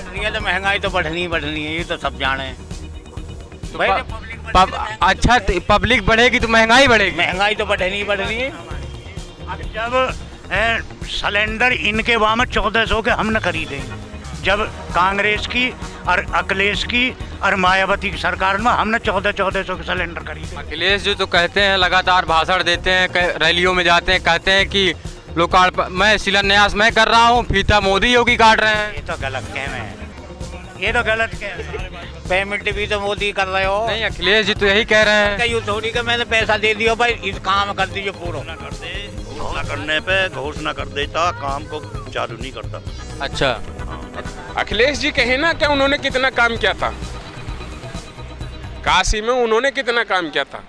रही है तो महंगाई तो बढ़नी ही बढ़नी है, ये तो सब जाने। तो भाई, अच्छा पब्लिक बढ़ेगी तो महंगाई बढ़ेगी। महंगाई तो बढ़नी ही बढ़नी है। अब जब सिलेंडर इनके वहाँ में 1400 के हम न खरीदे, जब कांग्रेस की और अखिलेश की और मायावती की सरकार में हमने 1400 के सिलेंडर खरीदे। अखिलेश जी तो कहते हैं, लगातार भाषण देते हैं, रैलियों में जाते हैं, कहते हैं कि मैं शिलान्यास मैं कर रहा हूँ, फीता मोदी योगी काट रहे हैं। ये तो गलत कहना है, ये तो गलत कहना है। पेमेंट भी तो मोदी कर रहे हो। नहीं, अखिलेश जी तो यही कह रहे हैं। यूँ थोड़ी का मैंने पैसा दे दिया भाई, इस काम कर दीजिए पूरा। घोषणा करने पे घोषणा कर देता, काम को चालू नहीं करता। अच्छा, अखिलेश जी कहे ना क्या उन्होंने कितना काम किया था, काशी में उन्होंने कितना काम किया था।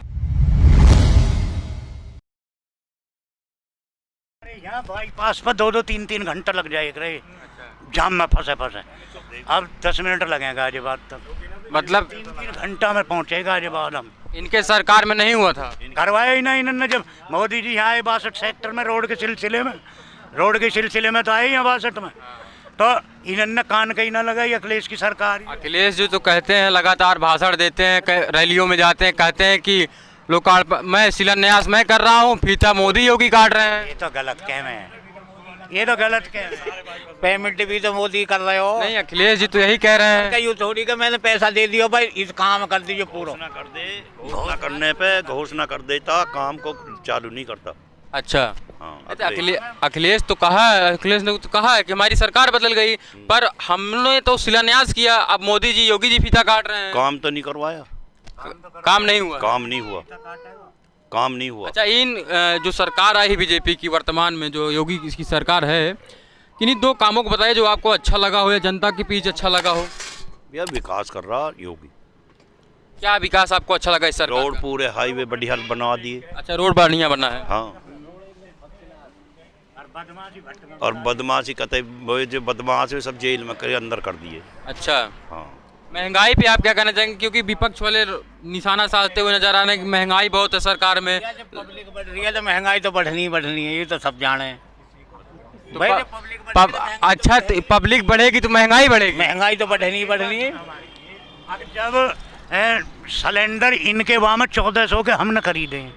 यहाँ बाईपास पर 2-2, 3-3 घंटा लग जाएगा रे, जाम में फंसे अब 10 मिनट लगेगा आज बाद तक, मतलब 3 घंटा में पहुँचेगा आज बाद। हम इनके सरकार में नहीं हुआ था। करवाया ही नहीं इन्होंने, जब मोदी जी यहाँ आए 62 सेक्टर में रोड के सिलसिले में तो आए हैं 62 में, तो इन्होंने कान कहीं ना लगाई अखिलेश की सरकार। अखिलेश जी तो कहते हैं, लगातार भाषण देते हैं, रैलियों में जाते हैं, कहते हैं कि मैं शिलान्यास मैं कर रहा हूँ, फीता मोदी योगी काट रहे हैं। ये तो गलत कहना है, ये तो गलत कहना है। पेमेंट भी तो मोदी कर रहे हो। नहीं, अखिलेश जी तो यही कह रहे हैं। यूँ थोड़ी का मैंने पैसा दे दिया भाई, इस काम कर दीजिए पूरा। घोषणा करने पे घोषणा कर देता, काम को चालू नहीं करता। अच्छा, हाँ, अखिलेश तो कहा है, अखिलेश ने तो कहा है कि हमारी सरकार बदल गई, पर हमने तो शिलान्यास किया, अब मोदी जी योगी जी फीता काट रहे हैं। काम तो नहीं करवाया, काम नहीं हुआ। काम नहीं हुआ। अच्छा, इन जो सरकार आई है बीजेपी की वर्तमान में, जो योगी की सरकार है, किन्हीं 2 कामों को बताइए जो आपको अच्छा लगा हो या जनता के बीच अच्छा लगा हो। यह विकास कर रहा योगी। क्या विकास आपको अच्छा लगा इस सरकार रोड का? पूरे हाईवे बढ़िया बना दिए। अच्छा, रोड बढ़िया बना है। हाँ, और बदमाशी कहते वो जो बदमाश है सब जेल में करे अंदर कर दिए। अच्छा, हाँ, महंगाई पे आप क्या कहना चाहेंगे, क्योंकि विपक्ष वाले निशाना साधते हुए नजर आ रहे हैं कि महंगाई बहुत है सरकार में। जब पब्लिक बढ़ रही है तो महंगाई तो बढ़नी ही बढ़नी है, ये तो सब जाने। तो भाई, अच्छा, पब्लिक बढ़ेगी तो महंगाई बढ़ेगी। महंगाई तो बढ़नी ही बढ़नी है। अब जब सिलेंडर इनके वहाँ में 1400 के हम न खरीदे,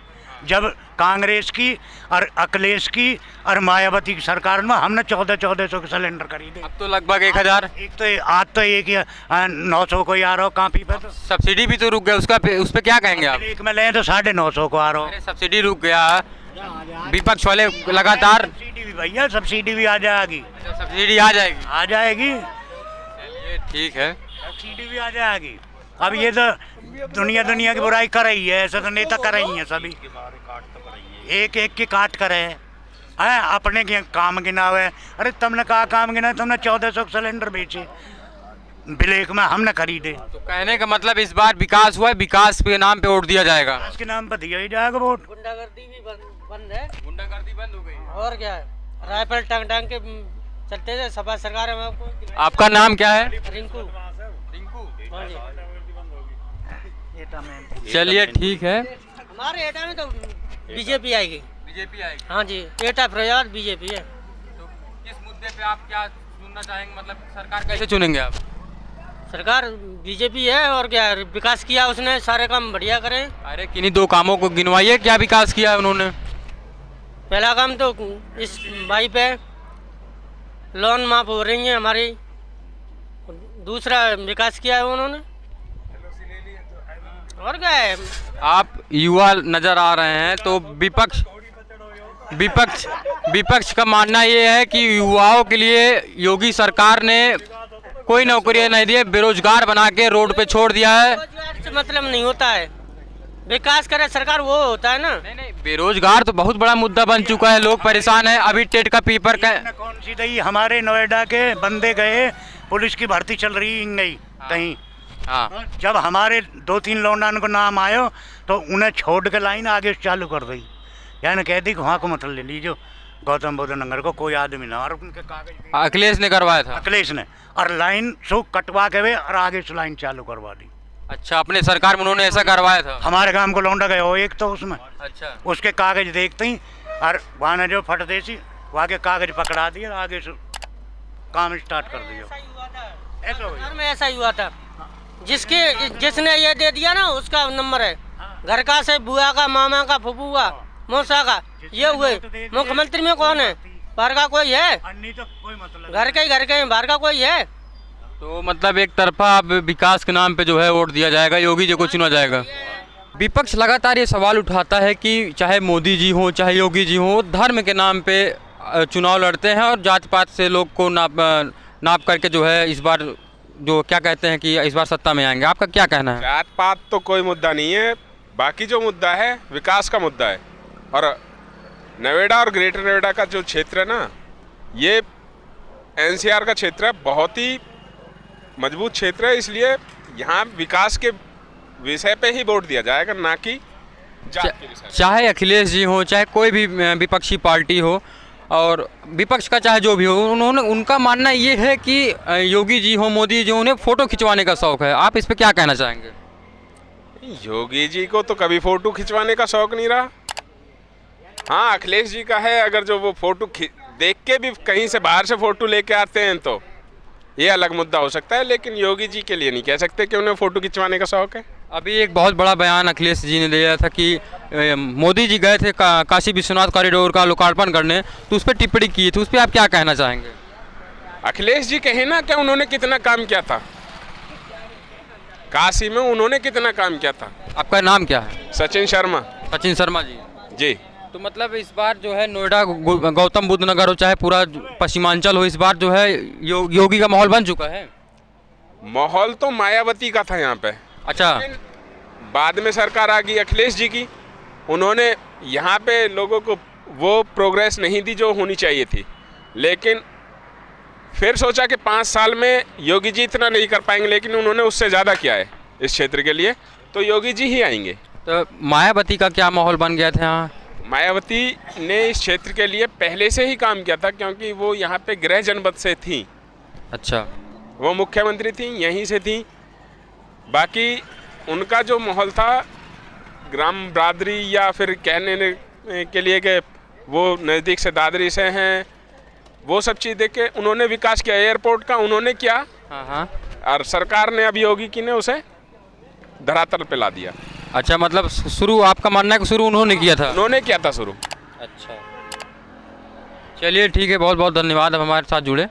जब कांग्रेस की और अखिलेश की और मायावती की सरकार में हमने 1400 के सिलेंडर खरीदे। अब तो लगभग 1000। एक तो आज तो एक 900 को ही आ रहा हो काफी पे, तो सब्सिडी भी तो रुक गया, उस पर क्या कहेंगे आप? एक में लें तो 950 को आ रहा हो। अरे सब्सिडी रुक गया, विपक्ष वाले लगातार। सब्सिडी भी भैया, सब्सिडी भी आ जाएगी, सब्सिडी आ जाएगी। आ जाएगी, ये ठीक है, सब्सिडी भी आ जाएगी। अब ये तो दुनिया की बुराई कर रही है, ऐसे तो नेता कर रही है सभी, एक की काट करे हैं, अपने के काम गिनावे। अरे तुमने कहा काम गिना, तुमने 1400 सिलेंडर बेचे ब्लैक में, हमने खरीदे। तो कहने का मतलब इस बार विकास हुआ है, विकास के नाम पे वोट दिया जाएगा। इसके नाम पर दिया ही जाएगा वोट। गुंडागर्दी भी बंद है। गुंडागर्दी बंद हो गई और क्या है, राइफल टांग टांग के चलते थे सपा सरकार में। आपको आपका नाम क्या है? रिंकू। हाँ जी। चलिए ठीक है। हमारे एटा में तो बीजेपी आएगी। बीजेपी आएगी। हाँ जी, एटा प्रयास बीजेपी है। तो किस मुद्दे पे आप क्या सुनना चाहेंगे, मतलब सरकार कैसे चुनेंगे आप? सरकार बीजेपी है, और क्या है, विकास किया उसने, सारे काम बढ़िया करें। अरे किन्हीं 2 कामों को गिनवाइए, क्या विकास किया है उन्होंने? पहला काम तो इस भाई पे लोन माफ हो रही है हमारी, दूसरा विकास किया है उन्होंने, और क्या है। आप युवा नजर आ रहे हैं, तो विपक्ष का मानना ये है कि युवाओं के लिए योगी सरकार ने कोई नौकरियां नहीं दी, बेरोजगार बना के रोड पे छोड़ दिया है। बेरोजगार से मतलब नहीं होता है, विकास करे सरकार वो होता है ना। नहीं, बेरोजगार तो बहुत बड़ा मुद्दा बन चुका है, लोग परेशान हैं। अभी टेट का पेपर कौन सी दई, हमारे नोएडा के बंदे गए, पुलिस की भर्ती चल रही गई कहीं। हाँ, जब हमारे 2-3 लौंडान को नाम आयो तो उन्हें छोड़ के लाइन आगे चालू कर दी, यानी कह दी वहाँ को मत ले लीजिए गौतम बुद्ध नगर को कोई आदमी ना, और उनके कागज अखिलेश ने करवाया था। अखिलेश ने, और लाइन सो कटवा के वे और आगे से लाइन चालू करवा दी। अच्छा, अपने सरकार में उन्होंने ऐसा करवाया था। हमारे गांव को लौंडा गए हो एक तो उसमें, अच्छा, उसके कागज देखते ही और वहाँ ने जो फट देसी वहाँ के कागज पकड़ा दिए और आगे से काम स्टार्ट कर दिया। ऐसा हो घर में ऐसा ही हुआ था, जिसने ये दे दिया ना उसका नंबर है, घर का से बुआ का, मामा का, फूफू का, मौसा का, ये हुए। मुख्यमंत्री में कौन है? बाहर का कोई है? अन्नी तो कोई मतलब घर के हैं, बाहर का कोई है? तो मतलब एक तरफा अब विकास के नाम पे जो है वोट दिया जाएगा, योगी जी को चुना जाएगा। विपक्ष लगातार ये सवाल उठाता है कि चाहे मोदी जी हो चाहे योगी जी हो, धर्म के नाम पे चुनाव लड़ते हैं और जात पात से लोग को नाप करके जो है इस बार जो क्या कहते हैं कि इस बार सत्ता में आएंगे। आपका क्या कहना है? जात पात तो कोई मुद्दा नहीं है, बाकी जो मुद्दा है विकास का मुद्दा है। और नोएडा और ग्रेटर नोएडा का जो क्षेत्र है ना, ये एनसीआर का क्षेत्र है, बहुत ही मजबूत क्षेत्र है, इसलिए यहाँ विकास के विषय पे ही वोट दिया जाएगा, ना कि जात के विषय। चाहे अखिलेश जी हो चाहे कोई भी विपक्षी पार्टी हो और विपक्ष का चाहे जो भी हो, उनका मानना ये है कि योगी जी हो मोदी जी हो, उन्हें फ़ोटो खिंचवाने का शौक़ है। आप इस पे क्या कहना चाहेंगे? योगी जी को तो कभी फोटो खिंचवाने का शौक नहीं रहा। हाँ, अखिलेश जी का है, अगर जो वो फोटो देख के भी कहीं से बाहर से फोटो लेके आते हैं तो ये अलग मुद्दा हो सकता है, लेकिन योगी जी के लिए नहीं कह सकते कि उन्हें फ़ोटो खिंचवाने का शौक़ है। अभी एक बहुत बड़ा बयान अखिलेश जी ने दिया था कि मोदी जी गए थे काशी विश्वनाथ कॉरिडोर का लोकार्पण करने, तो उस पर टिप्पणी की थी, उस पर आप क्या कहना चाहेंगे? अखिलेश जी कहे ना कि उन्होंने कितना काम किया था काशी में, उन्होंने कितना काम किया था। आपका नाम क्या है? सचिन शर्मा। सचिन शर्मा जी। जी। तो मतलब इस बार जो है नोएडा गौतम बुद्ध नगर हो चाहे पूरा पश्चिमांचल हो, इस बार जो है योगी का माहौल बन चुका है। माहौल तो मायावती का था यहाँ पे। अच्छा, बाद में सरकार आ गई अखिलेश जी की, उन्होंने यहाँ पे लोगों को वो प्रोग्रेस नहीं दी जो होनी चाहिए थी, लेकिन फिर सोचा कि 5 साल में योगी जी इतना नहीं कर पाएंगे, लेकिन उन्होंने उससे ज़्यादा किया है इस क्षेत्र के लिए, तो योगी जी ही आएंगे। तो मायावती का क्या माहौल बन गया था यहाँ? मायावती ने इस क्षेत्र के लिए पहले से ही काम किया था, क्योंकि वो यहाँ पे गृह जनपद से थी। अच्छा, वो मुख्यमंत्री थी, यहीं से थी। बाकी उनका जो माहौल था ग्राम बरादरी या फिर कहने के लिए कि वो नज़दीक से दादरी से हैं, वो सब चीज़ देख के उन्होंने विकास किया। एयरपोर्ट का उन्होंने किया। हाँ, और सरकार ने अभी योगी की ने उसे धरातल पे ला दिया। अच्छा, मतलब शुरू आपका मानना है कि शुरू उन्होंने किया था? उन्होंने किया था शुरू। अच्छा, चलिए ठीक है, बहुत बहुत धन्यवाद, हम हमारे साथ जुड़े।